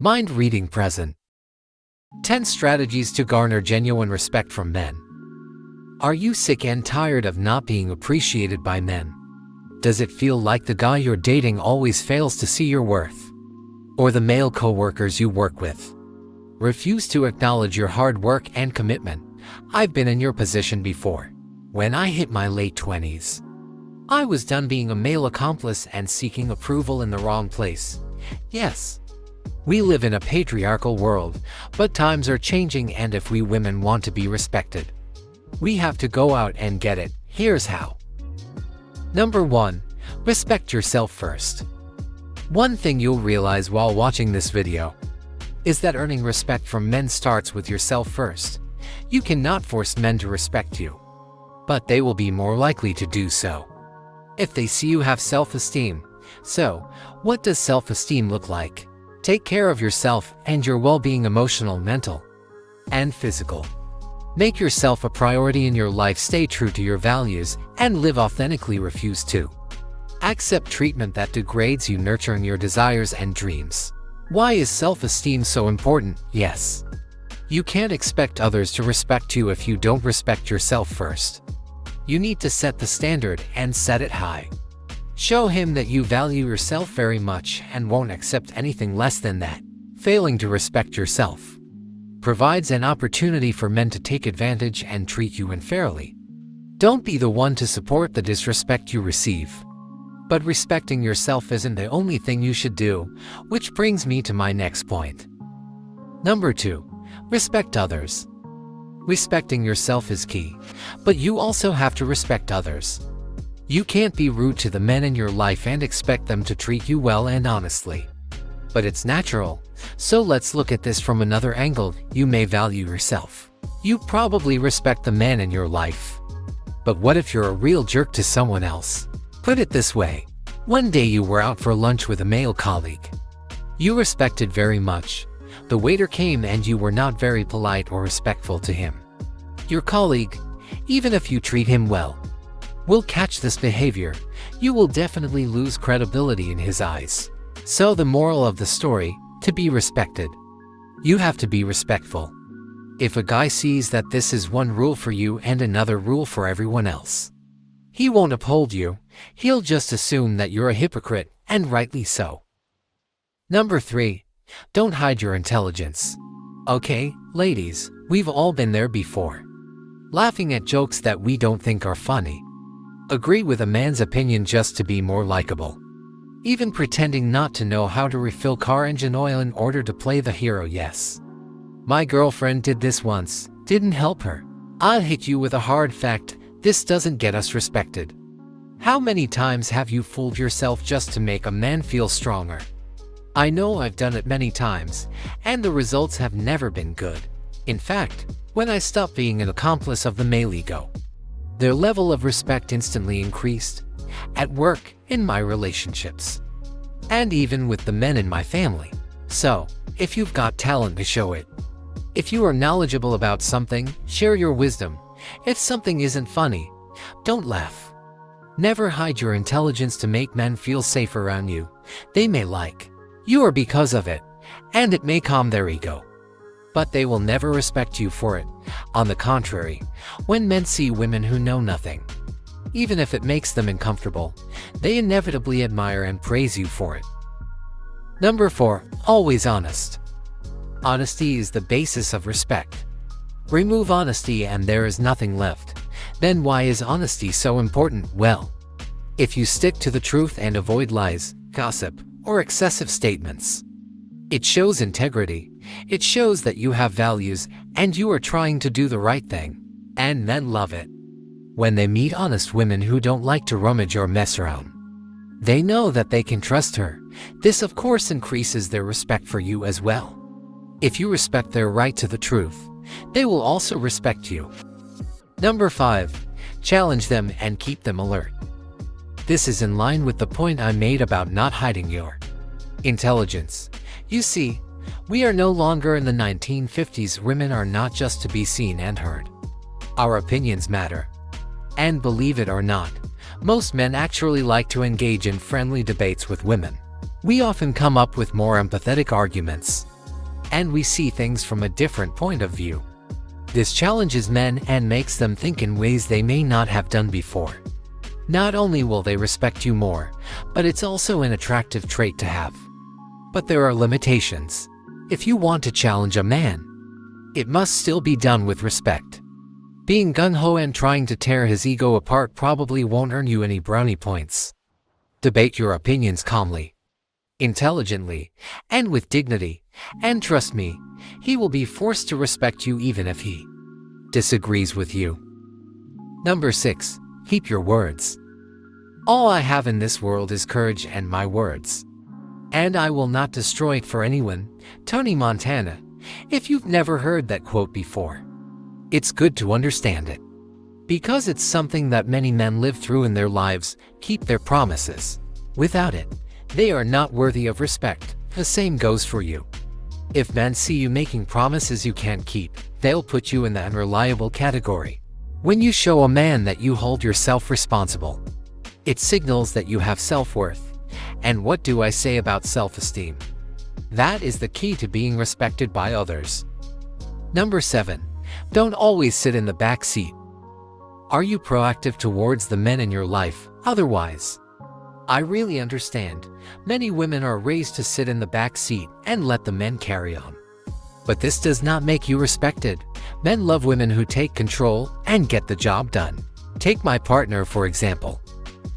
Mind reading present. 10 strategies to garner genuine respect from men. Are you sick and tired of not being appreciated by men? Does it feel like the guy you're dating always fails to see your worth? Or the male coworkers you work with refuse to acknowledge your hard work and commitment? I've been in your position before. When I hit my late 20s, I was done being a male accomplice and seeking approval in the wrong place. Yes, we live in a patriarchal world, but times are changing, and if we women want to be respected, we have to go out and get it. Here's how. Number 1. Respect yourself first. One thing you'll realize while watching this video is that earning respect from men starts with yourself first. You cannot force men to respect you, but they will be more likely to do so if they see you have self-esteem. So, what does self-esteem look like? Take care of yourself and your well-being, emotional, mental, and physical. Make yourself a priority in your life, stay true to your values, and live authentically. Refuse to accept treatment that degrades you, nurturing your desires and dreams. Why is self-esteem so important? Yes, you can't expect others to respect you if you don't respect yourself first. You need to set the standard and set it high. Show him that you value yourself very much and won't accept anything less than that. Failing to respect yourself provides an opportunity for men to take advantage and treat you unfairly. Don't be the one to support the disrespect you receive. But respecting yourself isn't the only thing you should do, which brings me to my next point. Number 2. Respect others. Respecting yourself is key, but you also have to respect others. You can't be rude to the men in your life and expect them to treat you well and honestly. But it's natural, so let's look at this from another angle. You may value yourself. You probably respect the man in your life. But what if you're a real jerk to someone else? Put it this way. One day you were out for lunch with a male colleague you respected very much. The waiter came and you were not very polite or respectful to him. Your colleague, even if you treat him well, will catch this behavior. You will definitely lose credibility in his eyes. So the moral of the story, to be respected, you have to be respectful. If a guy sees that this is one rule for you and another rule for everyone else, he won't uphold you. He'll just assume that you're a hypocrite, and rightly so. Number 3. Don't hide your intelligence. Okay, ladies, we've all been there before. Laughing at jokes that we don't think are funny. Agree with a man's opinion just to be more likable. Even pretending not to know how to refill car engine oil in order to play the hero. Yes, my girlfriend did this once. Didn't help her. I'll hit you with a hard fact. This doesn't get us respected. How many times have you fooled yourself just to make a man feel stronger? I know I've done it many times, and the results have never been good. In fact, when I stopped being an accomplice of the male ego, their level of respect instantly increased. At work, in my relationships, and even with the men in my family. So, if you've got talent, to show it. If you are knowledgeable about something, share your wisdom. If something isn't funny, don't laugh. Never hide your intelligence to make men feel safe around you. They may like you or because of it, and it may calm their ego, but they will never respect you for it. On the contrary, when men see women who know nothing, even if it makes them uncomfortable, they inevitably admire and praise you for it. Number 4. Always honest. Honesty is the basis of respect. Remove honesty and there is nothing left. Then why is honesty so important? Well, if you stick to the truth and avoid lies, gossip, or excessive statements, it shows integrity. It shows that you have values and you are trying to do the right thing. And men love it when they meet honest women who don't like to rummage or mess around. They know that they can trust her. This of course increases their respect for you as well. If you respect their right to the truth, they will also respect you. Number 5. Challenge them and keep them alert. This is in line with the point I made about not hiding your intelligence. You see, we are no longer in the 1950s. Women are not just to be seen and heard. Our opinions matter. And believe it or not, most men actually like to engage in friendly debates with women. We often come up with more empathetic arguments and we see things from a different point of view. This challenges men and makes them think in ways they may not have done before. Not only will they respect you more, but it's also an attractive trait to have. But there are limitations. If you want to challenge a man, it must still be done with respect. Being gung-ho and trying to tear his ego apart probably won't earn you any brownie points. Debate your opinions calmly, intelligently, and with dignity, and trust me, he will be forced to respect you even if he disagrees with you. Number 6. Keep your words. All I have in this world is courage and my words. And I will not destroy it for anyone. Tony Montana. If you've never heard that quote before, it's good to understand it. Because it's something that many men live through in their lives, keep their promises. Without it, they are not worthy of respect. The same goes for you. If men see you making promises you can't keep, they'll put you in the unreliable category. When you show a man that you hold yourself responsible, it signals that you have self-worth. And what do I say about self-esteem? That is the key to being respected by others. Number 7. Don't always sit in the back seat. Are you proactive towards the men in your life? Otherwise, I really understand. Many women are raised to sit in the back seat and let the men carry on. But this does not make you respected. Men love women who take control and get the job done. Take my partner for example.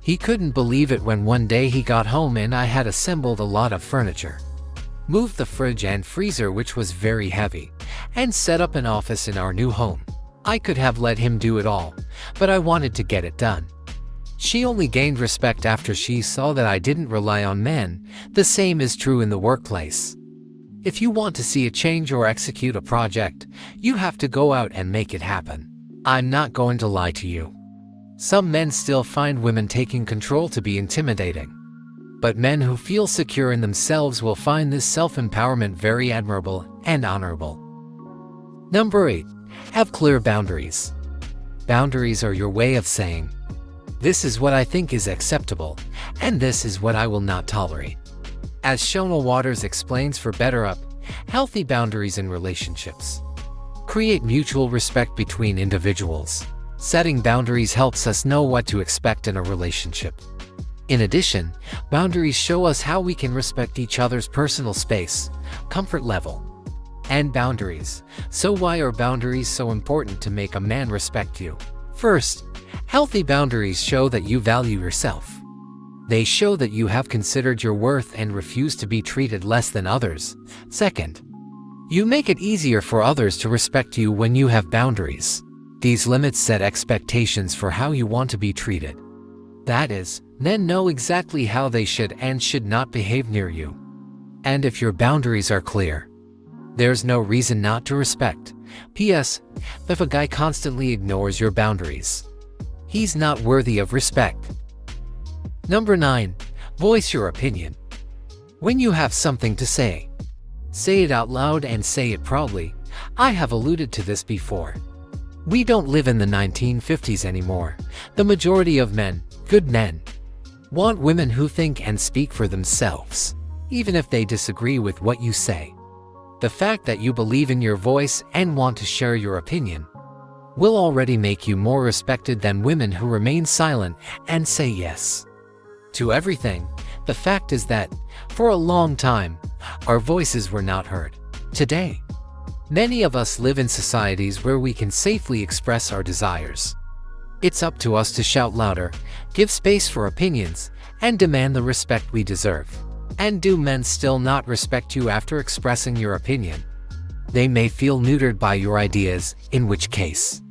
He couldn't believe it when one day he got home and I had assembled a lot of furniture, moved the fridge and freezer, which was very heavy, and set up an office in our new home. I could have let him do it all, but I wanted to get it done. She only gained respect after she saw that I didn't rely on men. The same is true in the workplace. If you want to see a change or execute a project, you have to go out and make it happen. I'm not going to lie to you. Some men still find women taking control to be intimidating. But men who feel secure in themselves will find this self-empowerment very admirable and honorable. Number 8. Have clear boundaries. Boundaries are your way of saying, this is what I think is acceptable, and this is what I will not tolerate. As Shona Waters explains for Better Up, healthy boundaries in relationships create mutual respect between individuals. Setting boundaries helps us know what to expect in a relationship. In addition, boundaries show us how we can respect each other's personal space, comfort level, and boundaries. So why are boundaries so important to make a man respect you? First, healthy boundaries show that you value yourself. They show that you have considered your worth and refuse to be treated less than others. Second, you make it easier for others to respect you when you have boundaries. These limits set expectations for how you want to be treated. That is, men know exactly how they should and should not behave near you. And if your boundaries are clear, there's no reason not to respect. P.S. If a guy constantly ignores your boundaries, he's not worthy of respect. Number 9. Voice your opinion. When you have something to say it out loud and say it proudly. I have alluded to this before. We don't live in the 1950s anymore. The majority of men, good men, want women who think and speak for themselves, even if they disagree with what you say. The fact that you believe in your voice and want to share your opinion will already make you more respected than women who remain silent and say yes to everything. The fact is that, for a long time, our voices were not heard. Today, many of us live in societies where we can safely express our desires. It's up to us to shout louder, give space for opinions, and demand the respect we deserve. And do men still not respect you after expressing your opinion? They may feel neutered by your ideas, in which case,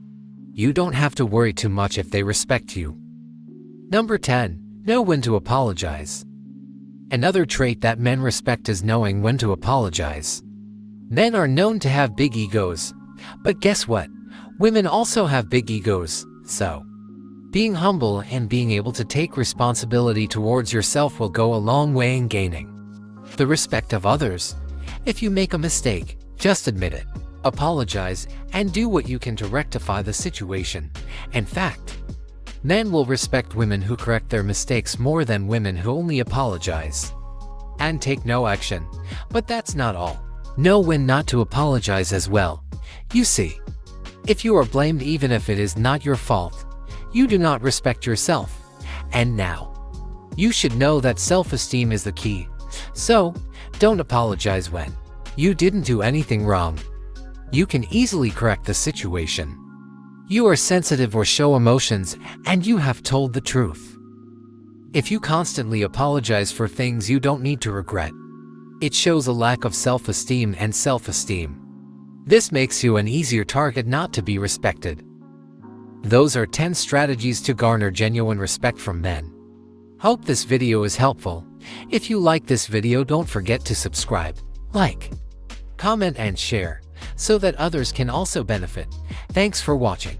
you don't have to worry too much if they respect you. Number 10. Know when to apologize. Another trait that men respect is knowing when to apologize. Men are known to have big egos, but guess what? Women also have big egos, so being humble and being able to take responsibility towards yourself will go a long way in gaining the respect of others. If you make a mistake, just admit it, apologize, and do what you can to rectify the situation. In fact, men will respect women who correct their mistakes more than women who only apologize and take no action. But that's not all. Know when not to apologize as well. You see, if you are blamed even if it is not your fault, you do not respect yourself. And now, you should know that self-esteem is the key. So, don't apologize when you didn't do anything wrong. You can easily correct the situation. You are sensitive or show emotions, and you have told the truth. If you constantly apologize for things you don't need to regret, it shows a lack of self-esteem and self-esteem. This makes you an easier target not to be respected. Those are 10 strategies to garner genuine respect from men. Hope this video is helpful. If you like this video, don't forget to subscribe, like, comment and share, so that others can also benefit. Thanks for watching.